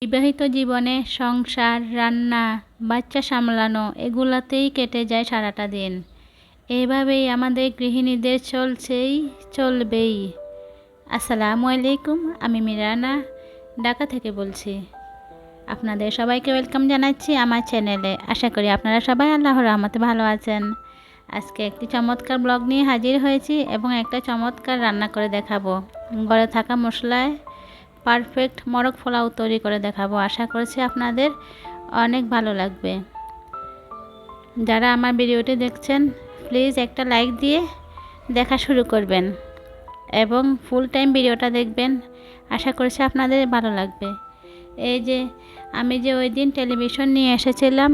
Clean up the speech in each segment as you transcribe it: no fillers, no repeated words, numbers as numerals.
বিবাহিত জীবনে সংসার, রান্না, বাচ্চা সামলানো এগুলাতেই কেটে যায় সারাটা দিন। এইভাবেই আমাদের গৃহিণীদের চলবেই। আসসালামু আলাইকুম, আমি মিরানা ঢাকা থেকে বলছি। আপনাদের সবাইকে ওয়েলকাম জানাচ্ছি আমার চ্যানেলে। আশা করি আপনারা সবাই আল্লাহর রহমতে ভালো আছেন। আজকে একটি চমৎকার ব্লগ নিয়ে হাজির হয়েছি এবং একটা চমৎকার রান্না করে দেখাবো। ঘরে থাকা মশলায় পারফেক্ট মোরগ পোলাও তৈরি করে দেখাবো। আশা করছি আপনাদের অনেক ভালো লাগবে। যারা আমার ভিডিওটি দেখছেন প্লিজ একটা লাইক দিয়ে দেখা শুরু করবেন এবং ফুল টাইম ভিডিওটা দেখবেন। আশা করছি আপনাদের ভালো লাগবে। এই যে আমি যে ওই দিন টেলিভিশন নিয়ে এসেছিলাম,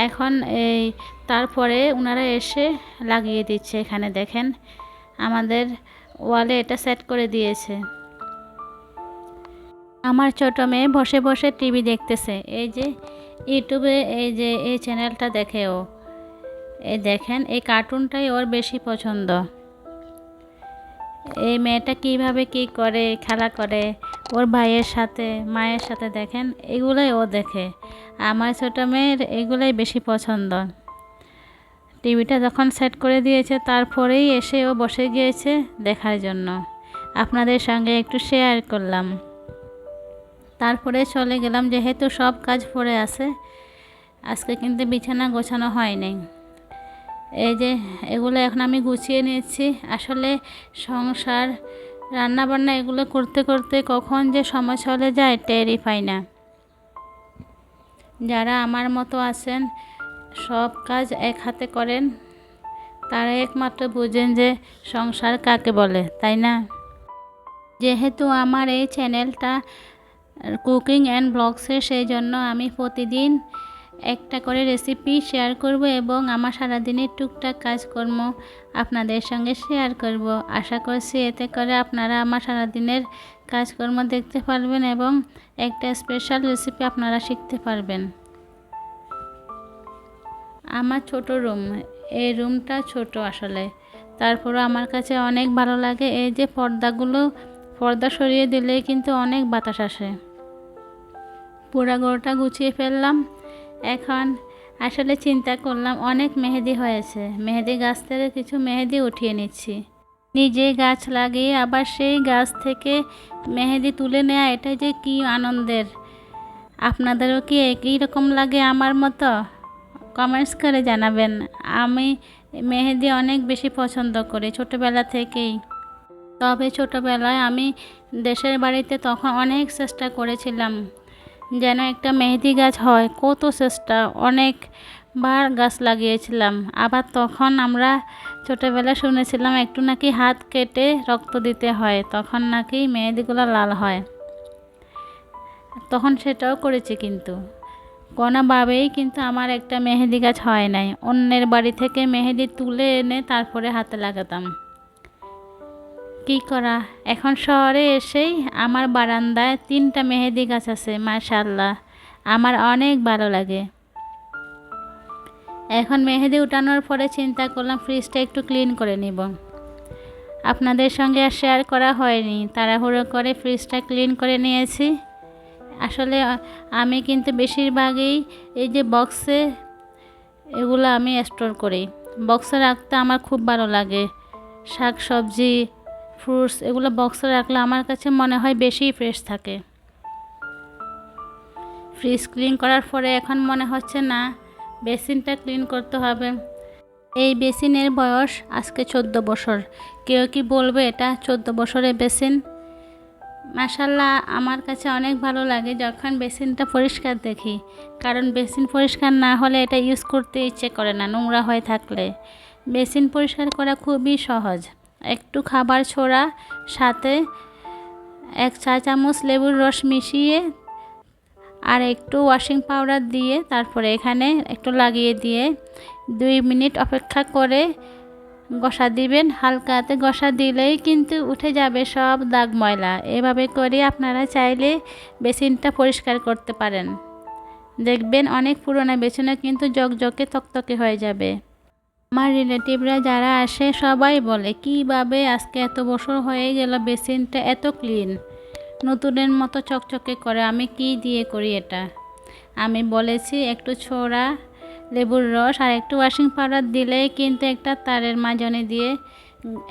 এখন তারপরে ওনারা এসে লাগিয়ে দিচ্ছে। এখানে দেখেন আমাদের ওয়ালে এটা সেট করে দিয়েছে। আমার ছোট মেয়ে বসে বসে টিভি দেখতেছে। এই যে ইউটিউবে এই চ্যানেলটা দেখে ও। এই দেখেন এই কার্টুনটাই ওর বেশি পছন্দ। এই মেয়েটা কিভাবে কি করে, খেলা করে ওর ভাইয়ের সাথে, মায়ের সাথে, দেখেন এগুলোই ও দেখে। আমার ছোট মেয়ের এগুলোই বেশি পছন্দ। টিভিটা যখন সেট করে দিয়েছে তারপরেই এসে ও বসে গিয়েছে দেখার জন্য। আপনাদের সঙ্গে একটু শেয়ার করলাম। তারপরে চলে গেলাম, যেহেতু সব কাজ পড়ে আছে। আজকে কিন্তু বিছানা গোছানো হয়নি। এই যে এগুলো এখন আমি গুছিয়ে নিচ্ছি। আসলে সংসার, রান্নাবান্না এগুলো করতে করতে কখন যে সময় চলে যায় টেরই পাই না। যারা আমার মতো আছেন, সব কাজ এক হাতে করেন, তারা একমাত্র বুঝেন যে সংসার কাকে বলে, তাই না? যেহেতু আমার এই চ্যানেলটা কুকিং অ্যান্ড ব্লগসের, সেই জন্য আমি প্রতিদিন একটা করে রেসিপি শেয়ার করব এবং আমার সারাদিনের টুকটাক কাজকর্ম আপনাদের সঙ্গে শেয়ার করব। আশা করছি এতে করে আপনারা আমার সারাদিনের কাজকর্ম দেখতে পারবেন এবং একটা স্পেশাল রেসিপি আপনারা শিখতে পারবেন। আমার ছোট রুম, এই রুমটা ছোট আসলে, তারপরও আমার কাছে অনেক ভালো লাগে। এই যে পর্দা সরিয়ে দিলেই কিন্তু অনেক বাতাস আসে। পুরা ঘরটা গুছিয়ে ফেললাম। এখন আসলে চিন্তা করলাম অনেক মেহেদি হয়েছে, মেহেদি গাছ থেকে কিছু মেহেদি উঠিয়ে নিচ্ছি। নিজে গাছ লাগিয়ে আবার সেই গাছ থেকে মেহেদি তুলে নেওয়া, এটা যে কি আনন্দের। আপনাদেরও কি একই রকম লাগে আমার মতো? কমেন্টস করে জানাবেন। আমি মেহেদি অনেক বেশি পছন্দ করি ছোটোবেলা থেকেই। তবে ছোটোবেলায় আমি দেশের বাড়িতে তখন অনেক চেষ্টা করেছিলাম যেন একটা মেহেদি গাছ হয়। কত চেষ্টা, অনেকবার গাছ লাগিয়েছিলাম। আবার তখন আমরা ছোটোবেলায় শুনেছিলাম একটু নাকি হাত কেটে রক্ত দিতে হয়, তখন নাকি মেহেদিগুলো লাল হয়। তখন সেটাও করেছি, কিন্তু কোনোভাবেই কিন্তু আমার একটা মেহেদি গাছ হয় নাই। অন্যের বাড়ি থেকে মেহেদি তুলে এনে তারপরে হাতে লাগাতাম। কি করা, এখন শহরে এসেই আমার বারান্দায় 3টা মেহেদি গাছ আছে। মাশাআল্লাহ, আমার অনেক ভালো লাগে। এখন মেহেদি উঠানোর পরে চিন্তা করলাম ফ্রিজটা একটু ক্লিন করে নিব। আপনাদের সঙ্গে আর শেয়ার করা হয়নি, তাড়াহুড়ো করে ফ্রিজটা ক্লিন করে নিয়েছি। আসলে আমি কিন্তু বেশিরভাগই এই যে বক্সে এগুলো আমি স্টোর করি। বক্সে রাখতে আমার খুব ভালো লাগে। শাক সবজি, ফ্রুটস এগুলো বক্সে রাখলে আমার কাছে মনে হয় বেশি ফ্রেশ থাকে। ফ্রিজ ক্লিন করার পরে এখন মনে হচ্ছে না, বেসিনটা ক্লিন করতে হবে। এই বেসিনের বয়স আজকে 14 বছর। কেউ কি বলবে এটা 14 বছরের বেসিন? মাশাআল্লাহ, আমার কাছে অনেক ভালো লাগে যখন বেসিনটা পরিষ্কার দেখি, কারণ বেসিন পরিষ্কার না হলে এটা ইউজ করতে ইচ্ছে করে না নোংরা হয়ে থাকলে। বেসিন পরিষ্কার করা খুবই সহজ। একটু খাবার ছোড়া, সাথে 1 চা চামচ লেবুর রস মিশিয়ে আর একটু ওয়াশিং পাউডার দিয়ে তারপরে এখানে একটু লাগিয়ে দিয়ে 2 মিনিট অপেক্ষা করে ঘষা দিবেন। হালকা হাতে ঘষা দিলেই কিন্তু উঠে যাবে সব দাগ ময়লা। এভাবে করে আপনারা চাইলে বেসিনটা পরিষ্কার করতে পারেন। দেখবেন অনেক পুরোনো বেসিনও কিন্তু জকজকে তকতকে হয়ে যাবে। আমার রিলেটিভরা যারা আসে সবাই বলে কিভাবে আজকে এত বছর হয়ে গেল বেসিনটা এত ক্লিন। নতুনের মতো চকচকে করে। আমি কি দিয়ে করি এটা? আমি বলেছি একটু ছোড়া লেবুর রস আর একটু ওয়াশিং পাউডার দিলেই কিন্তু একটা তারের মাজনি দিয়ে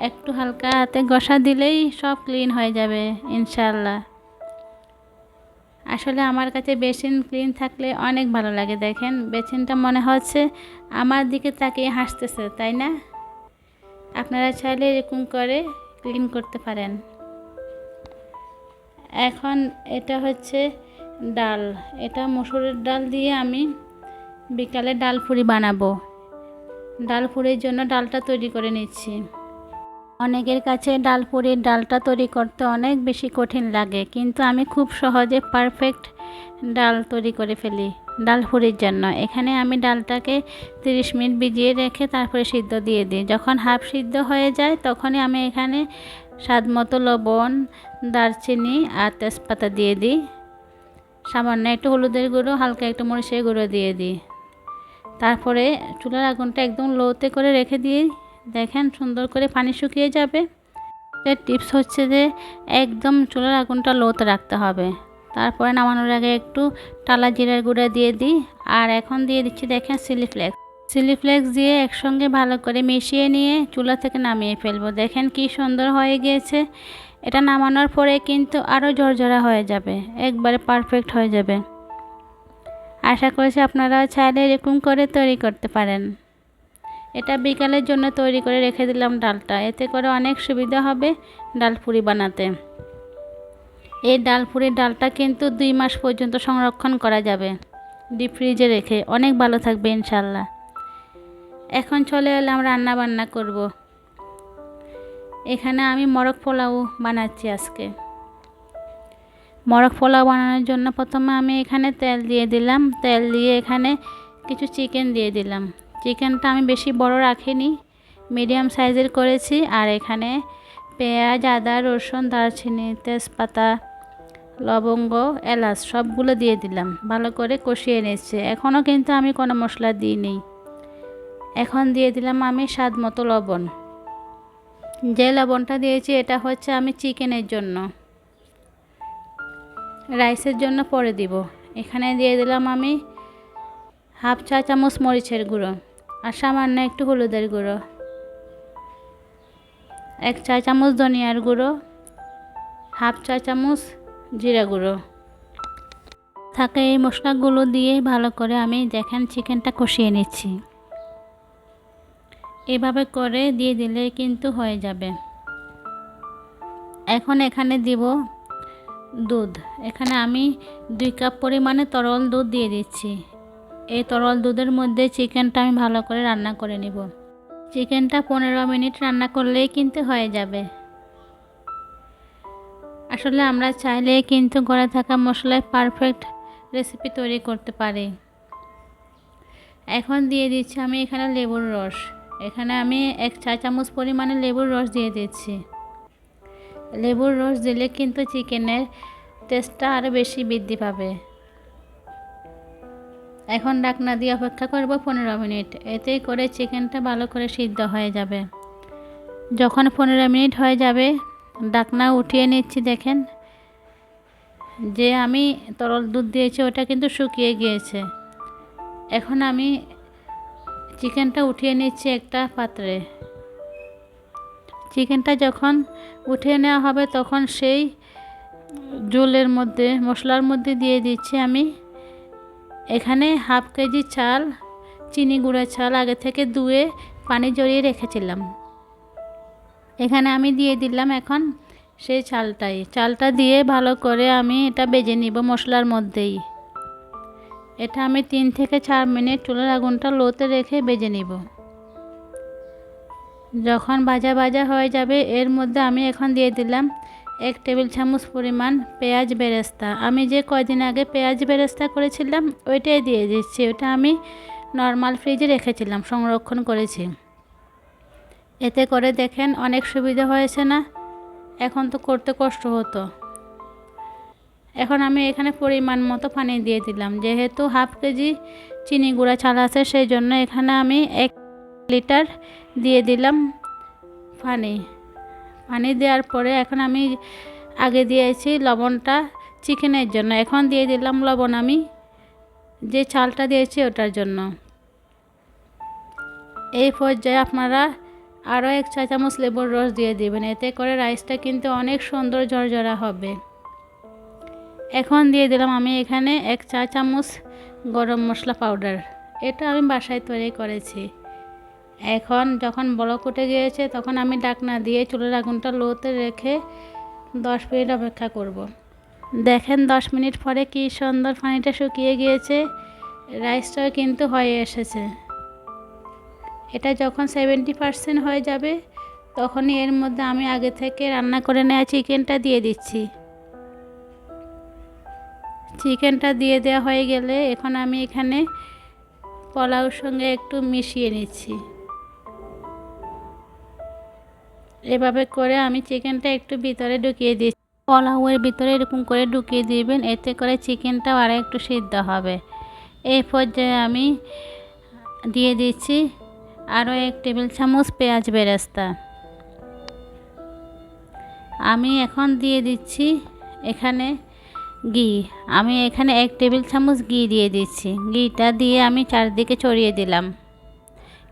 একটু হালকা হাতে ঘষা দিলেই সব ক্লিন হয়ে যাবে ইনশাআল্লাহ। আসলে আমার কাছে বেসিন ক্লিন থাকলে অনেক ভালো লাগে। দেখেন বেসিনটা মনে হচ্ছে আমার দিকে তাকিয়ে হাসতেছে, তাই না? আপনারা চাইলে এরকম করে ক্লিন করতে পারেন। এখন এটা হচ্ছে ডাল, এটা মসুরের ডাল দিয়ে আমি বিকালে ডাল পুরি বানাবো। ডাল পুরির জন্য ডালটা তৈরি করে নিচ্ছি। অনেকের কাছে ডাল পুরির ডালটা তৈরি করতে অনেক বেশি কঠিন লাগে, কিন্তু আমি খুব সহজে পারফেক্ট ডাল তৈরি করে ফেলি ডাল পুরির জন্য। এখানে আমি ডালটাকে 30 মিনিট ভিজিয়ে রেখে তারপরে সিদ্ধ দিয়ে দিই। যখন হাফ সিদ্ধ হয়ে যায় তখনই আমি এখানে স্বাদ মতো লবণ, দারচিনি আর তেজপাতা দিয়ে দিই। সামান্য একটু হলুদের গুঁড়ো, হালকা একটু মরিচের গুঁড়ো দিয়ে দিই। তারপরে চুলার আগুনটা একদম লোতে করে রেখে দিই। দেখেন সুন্দর করে পানি শুকিয়ে যাবে। এর টিপস হচ্ছে যে একদম চুলার আগুনটা লোতে রাখতে হবে। তারপরে নামানোর আগে একটু টালা জিরার গুঁড়া দিয়ে দিই। আর এখন দিয়ে দিচ্ছি দেখেন চিলি ফ্লেক্স দিয়ে একসঙ্গে ভালো করে মিশিয়ে নিয়ে চুলা থেকে নামিয়ে ফেলবো। দেখেন কি সুন্দর হয়ে গিয়েছে। এটা নামানোর পরে কিন্তু আরও ঝরঝরা হয়ে যাবে, একবারে পারফেক্ট হয়ে যাবে। আশা করছি আপনারা চাইলে এরকম করে তৈরি করতে পারেন। এটা বিকালের জন্য তৈরি করে রেখে দিলাম ডালটা, এতে করে অনেক সুবিধা হবে ডাল পুরি বানাতে। এই ডাল পুরির ডালটা কিন্তু 2 মাস পর্যন্ত সংরক্ষণ করা যাবে ডিপ ফ্রিজে রেখে, অনেক ভালো থাকবে ইনশাল্লাহ। এখন চলে এলাম রান্না বান্না করব। এখানে আমি মোরগ পোলাও বানাচ্ছি আজকে। মোরগ পোলাও বানানোর জন্য প্রথমে আমি এখানে তেল দিয়ে দিলাম। তেল দিয়ে এখানে কিছু চিকেন দিয়ে দিলাম। চিকেনটা আমি বেশি বড় রাখিনি, মিডিয়াম সাইজের করেছি। আর এখানে পেঁয়াজ, আদা, রসুন, দারচিনি, তেজপাতা, লবঙ্গ, এলাচ সবগুলো দিয়ে দিলাম। ভালো করে কষিয়ে নিচ্ছে। এখনও কিন্তু আমি কোনো মশলা দিইনি। এখন দিয়ে দিলাম আমি স্বাদ মতো লবণ। যে লবণটা দিয়েছি এটা হচ্ছে আমি চিকেনের জন্য, রাইসের জন্য পরে দিব। এখানে দিয়ে দিলাম আমি হাফ চা চামচ মরিচের গুঁড়ো আর সামান্য একটু হলুদের গুঁড়ো, 1 চা চামচ ধনিয়ার গুঁড়ো, হাফ চা চামচ জিরা গুঁড়ো। থাকে এই মশলাগুলো দিয়ে ভালো করে আমি দেখেন চিকেনটা কষিয়ে নিচ্ছি। এভাবে করে দিয়ে দিলে কিন্তু হয়ে যাবে। এখন এখানে দিব দুধ। এখানে আমি 2 কাপ পরিমাণে তরল দুধ দিয়ে দিচ্ছি। এই তরল দুধের মধ্যে চিকেনটা আমি ভালো করে রান্না করে নিব। চিকেনটা 15 মিনিট রান্না করলেই কিন্তু হয়ে যাবে। আসলে আমরা চাইলে কিন্তু ঘরে থাকা মশলায় পারফেক্ট রেসিপি তৈরি করতে পারি। এখন দিয়ে দিচ্ছি আমি এখানে লেবুর রস। এখানে আমি 1 চা চামচ পরিমাণে লেবুর রস দিয়ে দিচ্ছি। লেবুর রস দিলে কিন্তু চিকেনের টেস্টটা আরও বেশি বৃদ্ধি পাবে। এখন ঢাকনা দিয়ে অপেক্ষা করব 15 মিনিট। এতেই করে চিকেনটা ভালো করে সিদ্ধ হয়ে যাবে। যখন 15 মিনিট হয়ে যাবে ঢাকনা উঠিয়ে নিচ্ছি। দেখেন যে আমি তরল দুধ দিয়েছি ওটা কিন্তু শুকিয়ে গিয়েছে। এখন আমি চিকেনটা উঠিয়ে নিচ্ছি একটা পাত্রে। চিকেনটা যখন উঠিয়ে নেওয়া হবে তখন সেই ঝোলের মধ্যে মশলার মধ্যে দিয়ে দিচ্ছি আমি এখানে হাফ কেজি চাল, চিনি গুঁড়া চাল আগে থেকে ধুয়ে পানি জড়িয়ে রেখেছিলাম। এখানে আমি দিয়ে দিলাম এখন সেই চালটা দিয়ে ভালো করে আমি এটা ভেজে নিব মশলার মধ্যেই। এটা আমি 3 থেকে 4 মিনিট চুলার আগুনটা লোতে রেখে ভেজে নিব। যখন ভাজা ভাজা হয়ে যাবে এর মধ্যে আমি এখন দিয়ে দিলাম 1 টেবিল চামচ পরিমাণ পেঁয়াজ বেরেস্তা। আমি যে কয়দিন আগে পেঁয়াজ বেরেস্তা করেছিলাম ওইটাই দিয়ে দিচ্ছি। ওটা আমি নর্মাল ফ্রিজে রেখেছিলাম, সংরক্ষণ করেছি। এতে করে দেখেন অনেক সুবিধা হয়েছে না? এখন তো করতে কষ্ট হতো। এখন আমি এখানে পরিমাণ মতো পানি দিয়ে দিলাম। যেহেতু হাফ কেজি চিনি গুঁড়া চাল আছে সেই জন্য এখানে আমি 1 লিটার দিয়ে দিলাম পানি। পানি দেওয়ার পরে এখন আমি আগে দিয়েছি লবণটা চিকেনের জন্য, এখন দিয়ে দিলাম লবণ আমি যে চালটা দিয়েছি ওটার জন্য। এই পর্যায়ে আপনারা আরও 1 চা চামচ লেবুর রস দিয়ে দিবেন, এতে করে রাইসটা কিন্তু অনেক সুন্দর ঝরঝরা হবে। এখন দিয়ে দিলাম আমি এখানে 1 চা চামচ গরম মশলা পাউডার, এটা আমি বাসায় তৈরি করেছি। এখন যখন বলক উঠে গিয়েছে তখন আমি ঢাকনা দিয়ে চুলার আগুনটা লোতে রেখে 10 মিনিট অপেক্ষা করব। দেখেন 10 মিনিট পরে কি সুন্দর পানিটা শুকিয়ে গিয়েছে, রাইসটাও কিন্তু হয়ে এসেছে। এটা যখন 70% হয়ে যাবে তখনই এর মধ্যে আমি আগে থেকে রান্না করে নেওয়া চিকেনটা দিয়ে দিচ্ছি। চিকেনটা দিয়ে দেওয়া হয়ে গেলে এখন আমি এখানে পোলাওর সঙ্গে একটু মিশিয়ে নিচ্ছি। এভাবে করে আমি চিকেনটা একটু ভিতরে ঢুকিয়ে দিচ্ছি। পোলাওয়ের ভিতরে এরকম করে ঢুকিয়ে দিবেন, এতে করে চিকেনটাও আর একটু সিদ্ধ হবে। এই পর্যায়ে আমি দিয়ে দিচ্ছি আরও 1 টেবিল চামচ পেঁয়াজ বেরেস্তা। আমি এখন দিয়ে দিচ্ছি এখানে ঘি, আমি এখানে 1 টেবিল চামচ ঘি দিয়ে দিচ্ছি। ঘিটা দিয়ে আমি চারদিকে ছড়িয়ে দিলাম।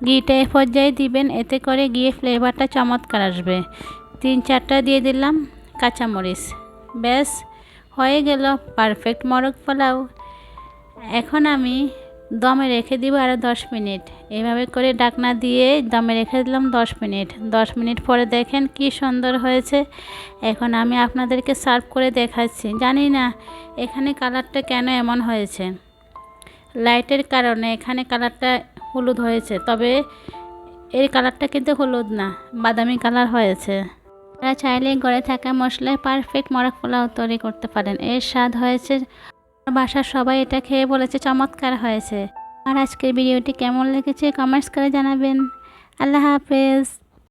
ঘিটা এই পর্যায়ে দিবেন, এতে করে ঘিয়ের ফ্লেভারটা চমৎকার আসবে। 3-4টা দিয়ে দিলাম কাঁচামরিচ। ব্যাস হয়ে গেল পারফেক্ট মোরগ পোলাও। এখন আমি দমে রেখে দিব আরও 10 মিনিট। এভাবে করে ঢাকনা দিয়ে দমে রেখে দিলাম 10 মিনিট। 10 মিনিট পরে দেখেন কি সুন্দর হয়েছে। এখন আমি আপনাদেরকে সার্ভ করে দেখাচ্ছি। জানি না এখানে কালারটা কেন এমন হয়েছে, লাইটের কারণে এখানে কালারটা হলুদ হয়েছে, তবে এর কালারটা কিন্তু হলুদ না, বাদামি কালার হয়েছে। আপনারা চাইলে ঘরে থাকা মশলায় পারফেক্ট মোরগ পোলাও তৈরি করতে পারেন। এর স্বাদ হয়েছে, বাসার সবাই এটা খেয়ে বলেছে চমৎকার হয়েছে। আর আজকের ভিডিওটি কেমন লেগেছে কমেন্টস করে জানাবেন। আল্লাহ হাফেজ।